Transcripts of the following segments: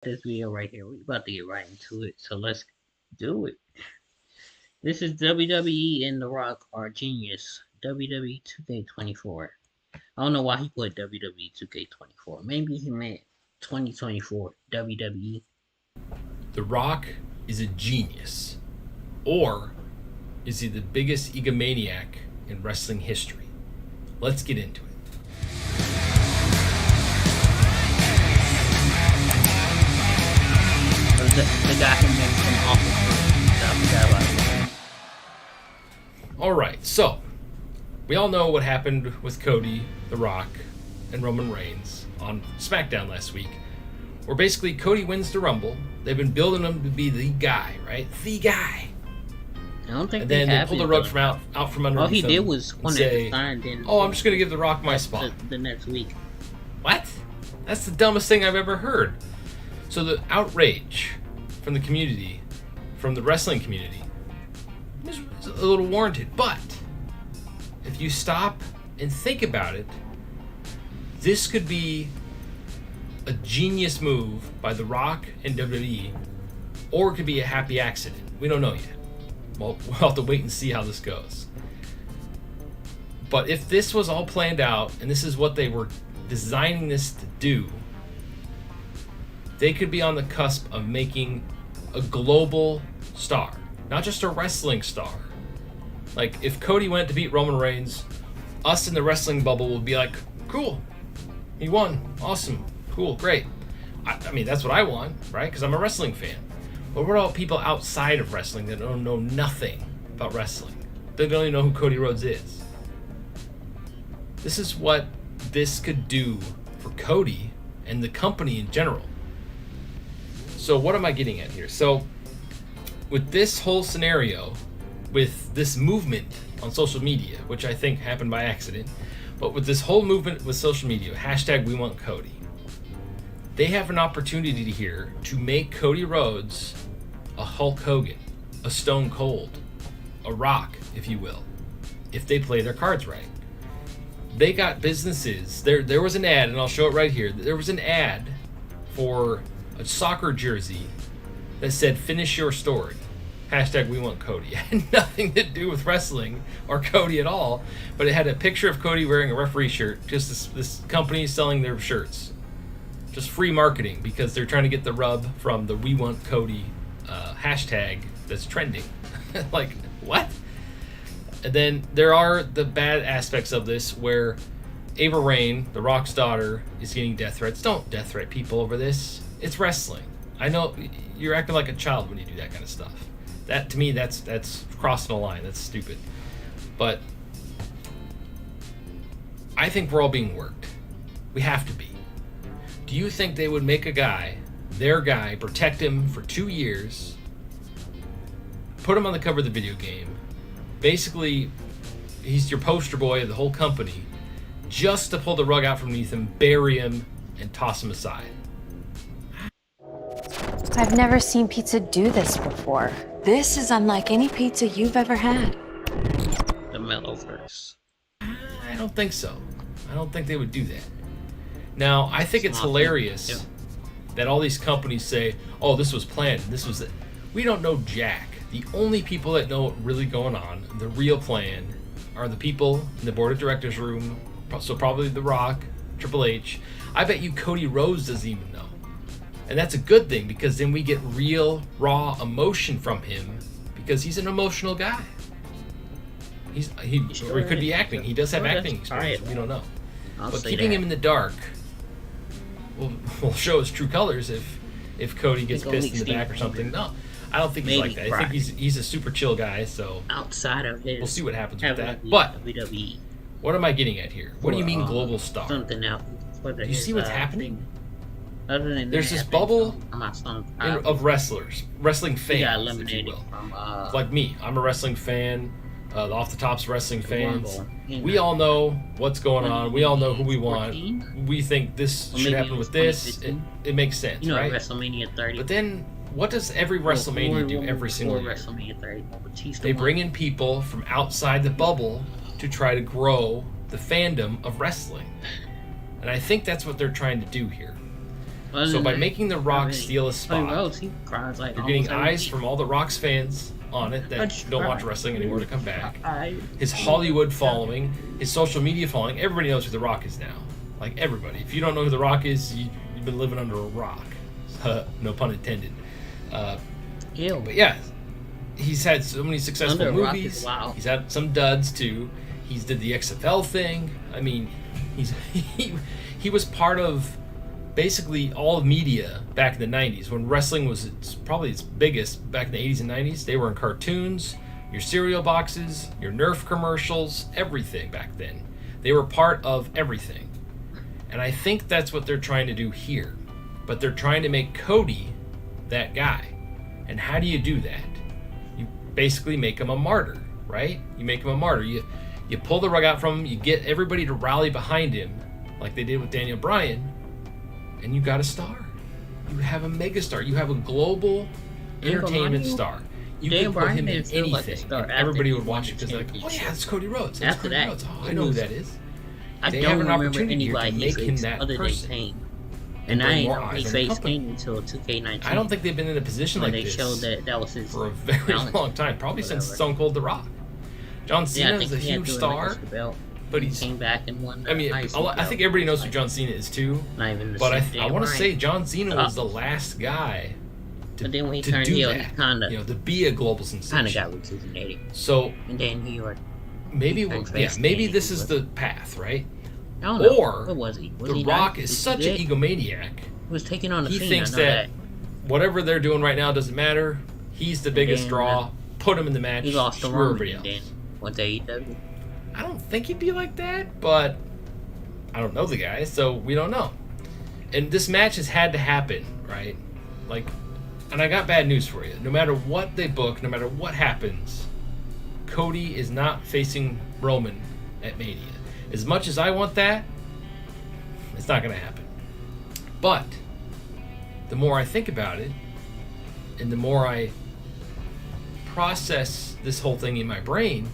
This video right here. We're about to get right into it, so let's do it. This is WWE and The Rock are genius. WWE 2K24. I don't know why he put WWE 2K24. Maybe he meant 2024 WWE. The Rock is a genius. Or is he the biggest egomaniac in wrestling history? Let's get into it. The guy who made some awful food. Alright, so we all know what happened with Cody, The Rock, and Roman Reigns on SmackDown last week. Where basically Cody wins the Rumble. They've been building him to be the guy, right? The guy. I don't think and then they pull the rug from out from underneath. All he did was one say, at the time. Then I'm just going to give The Rock my spot. The next week. What? That's the dumbest thing I've ever heard. So the outrage from the community, from the wrestling community, is a little warranted. But if you stop and think about it, this could be a genius move by The Rock and WWE, or it could be a happy accident. We don't know yet. Well, we'll have to wait and see how this goes. But if this was all planned out, and this is what they were designing this to do, they could be on the cusp of making a global star, not just a wrestling star. Like, if Cody went to beat Roman Reigns, us in the wrestling bubble would be like, cool, he won, awesome, cool, great. I mean, that's what I want, right? Because I'm a wrestling fan. But what about people outside of wrestling that don't know nothing about wrestling? They don't even know who Cody Rhodes is. This is what this could do for Cody and the company in general. So what am I getting at here? So with this whole scenario, with this movement on social media, which I think happened by accident, but with this whole movement with social media, hashtag we want Cody, they have an opportunity here to make Cody Rhodes a Hulk Hogan, a Stone Cold, a Rock, if you will, if they play their cards right. They got businesses. There was an ad, and I'll show it right here. There was an ad for a soccer jersey that said, finish your story. Hashtag we want Cody. It had nothing to do with wrestling or Cody at all, but it had a picture of Cody wearing a referee shirt. Just this company selling their shirts. Just free marketing because they're trying to get the rub from the we want Cody hashtag that's trending. Like, what? And then there are the bad aspects of this where Ava Raine, The Rock's daughter, is getting death threats. Don't death threat people over this. It's wrestling. I know you're acting like a child when you do that kind of stuff. That, to me, that's crossing a line. That's stupid. But I think we're all being worked. We have to be. Do you think they would make a guy, their guy, protect him for 2 years, put him on the cover of the video game, basically he's your poster boy of the whole company, just to pull the rug out from underneath him, bury him, and toss him aside? I've never seen pizza do this before. This is unlike any pizza you've ever had. The Mellowverse. I don't think so. I don't think they would do that. Now, I think it's hilarious that all these companies say, oh, this was planned, this was it. We don't know jack. The only people that know what's really going on, the real plan, are the people in the board of directors room, so probably The Rock, Triple H. I bet you Cody Rhodes doesn't even know. And that's a good thing, because then we get real, raw emotion from him, because he's an emotional guy. Or he could be acting. He does have acting experience. We don't know. But keeping him in the dark will show his true colors if Cody gets pissed in the back or something. No, I don't think he's like that. I think he's a super chill guy. So outside of his, we'll see what happens with that. But WWE. What am I getting at here? What do you mean global star? Something else. Do you see what's happening? Other than there's this bubble of wrestlers, wrestling fans, if you will. Like me, I'm a wrestling fan. The Off the Top's wrestling fans. We all know what's going on. We all know who we want. We think this should happen with this. It makes sense, right? WrestleMania 30. But then, what does every WrestleMania do every single year? WrestleMania 30. They bring in people from outside the bubble to try to grow the fandom of wrestling. And I think that's what they're trying to do here. Other So than by that, making The not Rock really. steal a Cody spot, Rhodes, he cries like you're getting almost every eyes week. from all the Rock's fans on it that don't watch wrestling anymore to come back. His I- Hollywood following, his social media following, everybody knows who The Rock is now. Like everybody. If you don't know who The Rock is, you've been living under a rock. No pun intended. Ew. But yeah, he's had so many successful Under a Rock movies. is wow. He's had some duds too. He's did the XFL thing. I mean, he was part of basically all of media back in the 90s when wrestling was probably its biggest back in the 80s and 90s. They were in cartoons, your cereal boxes, your Nerf commercials, everything back then. They were part of everything. And I think that's what they're trying to do here. But they're trying to make Cody that guy. And how do you do that? You basically make him a martyr, right? You make him a martyr. You pull the rug out from him, you get everybody to rally behind him, like they did with Daniel Bryan, and you got a star. You have a megastar. You have a global entertainment star. You Daniel could put Bryan him made in it feel like a anything, star and after everybody he would won watch it the because like, oh championship. yeah, it's Cody Rhodes. That's After Cody that, Rhodes. Oh, I it know who was- that is. I They don't have an remember opportunity here to anybody make he him faced that other than person. Kane. And And I bring ain't more know he eyes on the faced company. Kane until 2K19. I don't think they've been in a position when like they this showed that was his for a very talent. long time, probably since Whatever. Stone Cold The Rock. John Yeah, Cena I is think a he had huge to star, relinquish the belt. but He he's. came back and won the I mean, IC I think belt. everybody knows who John Cena is too. Not even the But I same want to Bryan. say John Cena was the last guy to, But then when he to turned do heel, that. he kinda- you know, to be a global sensation. kind of got rejuvenated. So And then he were, maybe, turned yeah, face maybe Kane, this he is was- the path, right? I don't know. Or What was he? Was The he Rock nice? is Was he such an good? egomaniac. He was taking on the He Fiend, thinks I know that whatever they're doing right now doesn't matter. He's the biggest then, draw. Put him in the match. He lost to Screw Roman everybody and else. then went to AEW. I don't think he'd be like that, but I don't know the guy, so we don't know. And this match has had to happen, right? Like, and I got bad news for you. No matter what they book, no matter what happens, Cody is not facing Roman at Mania. As much as I want that, it's not going to happen. But the more I think about it, and the more I process this whole thing in my brain,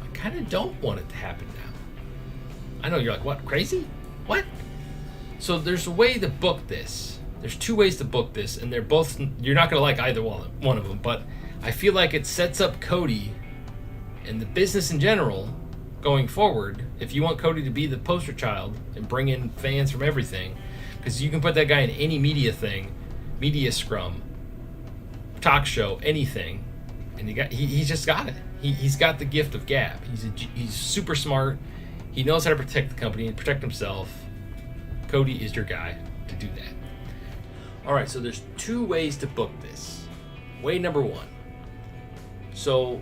I kind of don't want it to happen now. I know you're like, what, crazy? What? So there's a way to book this. There's two ways to book this, and they're both, you're not going to like either one of them, but I feel like it sets up Cody and the business in general going forward. If you want Cody to be the poster child and bring in fans from everything, because you can put that guy in any media thing, media scrum, talk show, anything, and he's just got it. He's got the gift of gab. He's super smart. He knows how to protect the company and protect himself. Cody is your guy to do that. All right, so there's two ways to book this. Way number one. So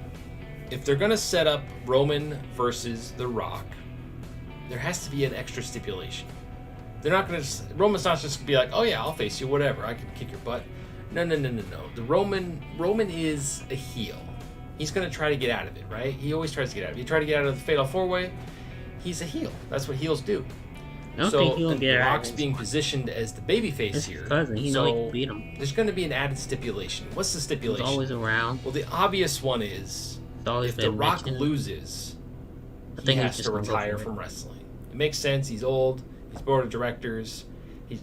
if they're going to set up Roman versus The Rock, there has to be an extra stipulation. They're not going to, Roman's not just going to be like, oh yeah, I'll face you, whatever, I can kick your butt. No. The Roman is a heel. He's going to try to get out of it, right? He always tries to get out of it. He tried to get out of the Fatal 4-Way. He's a heel. That's what heels do. I don't think he'll and get The out. Rock's being positioned as the babyface It's here. his cousin. He know he can beat him. There's going to be an added stipulation. What's the He's stipulation? always around. Well, the obvious one is He's always if The been Rock mentioned. loses, I he think he's has just to gonna go retire for it. from wrestling. It makes sense. He's old. He's board of directors.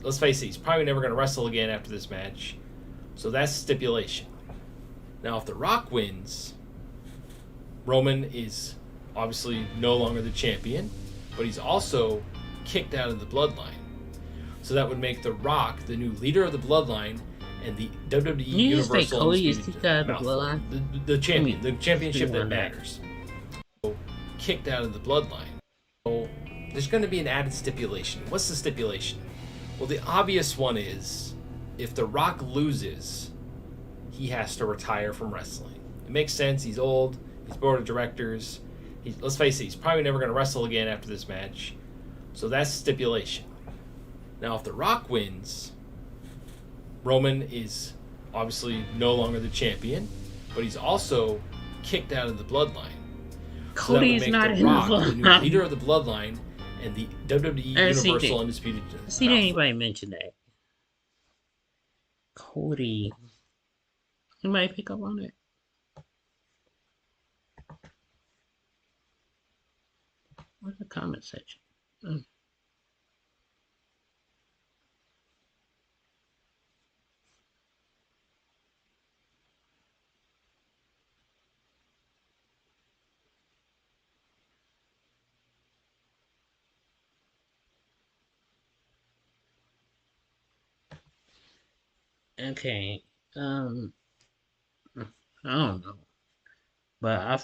Let's face it, he's probably never going to wrestle again after this match. So that's stipulation. Now, if The Rock wins, Roman is obviously no longer the champion, but he's also kicked out of the bloodline. So that would make The Rock the new leader of the bloodline and the WWE You just say Universal Cody is Undisputed- kicked out of the mouthful. bloodline? The champion, I mean, the championship who that won that? matters. So, kicked out of the bloodline. So there's going to be an added stipulation. What's the stipulation? Well, the obvious one is if The Rock loses, he has to retire from wrestling. It makes sense. He's old. He's board of directors. Let's face it, he's probably never going to wrestle again after this match. So that's stipulation. Now, if The Rock wins, Roman is obviously no longer the champion, but he's also kicked out of the bloodline. So that would Cody's make not The in the Rock the new bloodline. leader of the bloodline and the WWE I see Universal that. Undisputed. See, did mouthful. anybody mention that? Cody. Anybody pick up on it? Where's the comment section? Okay. I don't know, but I